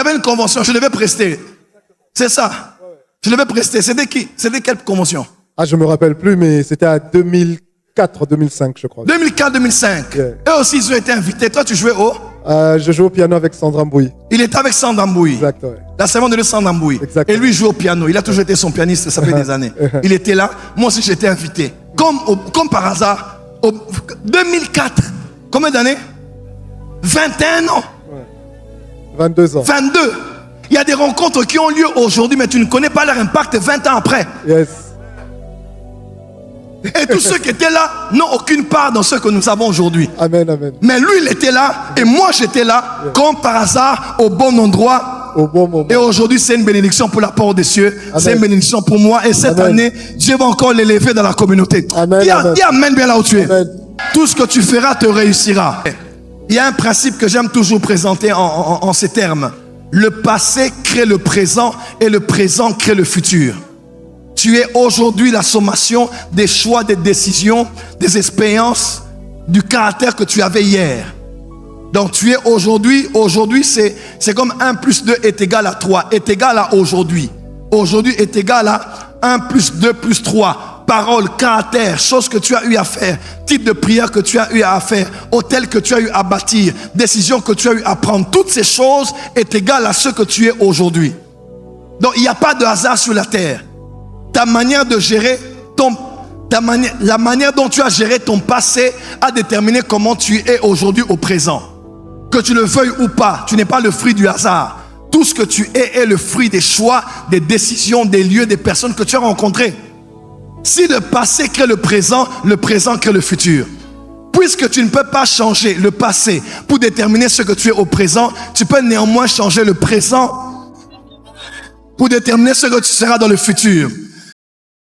Il y avait une convention, je devais prester. C'est ça. Je devais prester. C'était qui? C'était quelle convention? Ah, je me rappelle plus, mais c'était à 2004-2005, je crois. 2004-2005. Yeah. Eux aussi, ils ont été invités. Toi, tu jouais au? Je joue au piano avec Sandra Mbouy. Il était avec Sandra Mbouy. Exact, ouais. La servante de Sandra Mbouy. Exactement. Et lui, il joue au piano. Il a toujours été son pianiste, ça fait des années. Il était là. Moi aussi, j'étais invité. Comme par hasard, 2004. Combien d'années? 21 ans. 22 ans. 22. Il y a des rencontres qui ont lieu aujourd'hui, mais tu ne connais pas leur impact 20 ans après. Yes. Et tous ceux qui étaient là n'ont aucune part dans ce que nous avons aujourd'hui. Amen, amen. Mais lui, il était là et moi, j'étais là, comme par hasard, au bon endroit. Au bon moment. Et aujourd'hui, c'est une bénédiction pour la porte des cieux. Amen. C'est une bénédiction pour moi. Et cette Amen. année, Dieu va encore l'élever dans la communauté. Amen, amen. Dis amen bien là où tu es. Amen. Tout ce que tu feras te réussira. Il y a un principe que j'aime toujours présenter en ces termes. Le passé crée le présent et le présent crée le futur. Tu es aujourd'hui la sommation des choix, des décisions, des expériences, du caractère que tu avais hier. Donc tu es aujourd'hui, c'est comme 1 plus 2 est égal à 3, est égal à aujourd'hui. Aujourd'hui est égal à 1 plus 2 plus 3. Parole, caractère, choses que tu as eu à faire, type de prière que tu as eu à faire, hôtel que tu as eu à bâtir, décision que tu as eu à prendre. Toutes ces choses est égales à ce que tu es aujourd'hui. Donc il n'y a pas de hasard sur la terre. Ta manière de gérer la manière dont tu as géré ton passé a déterminé comment tu es aujourd'hui au présent. Que tu le veuilles ou pas, tu n'es pas le fruit du hasard. Tout ce que tu es le fruit des choix, des décisions, des lieux, des personnes que tu as rencontrées. Si le passé crée le présent crée le futur. Puisque tu ne peux pas changer le passé pour déterminer ce que tu es au présent, tu peux néanmoins changer le présent pour déterminer ce que tu seras dans le futur.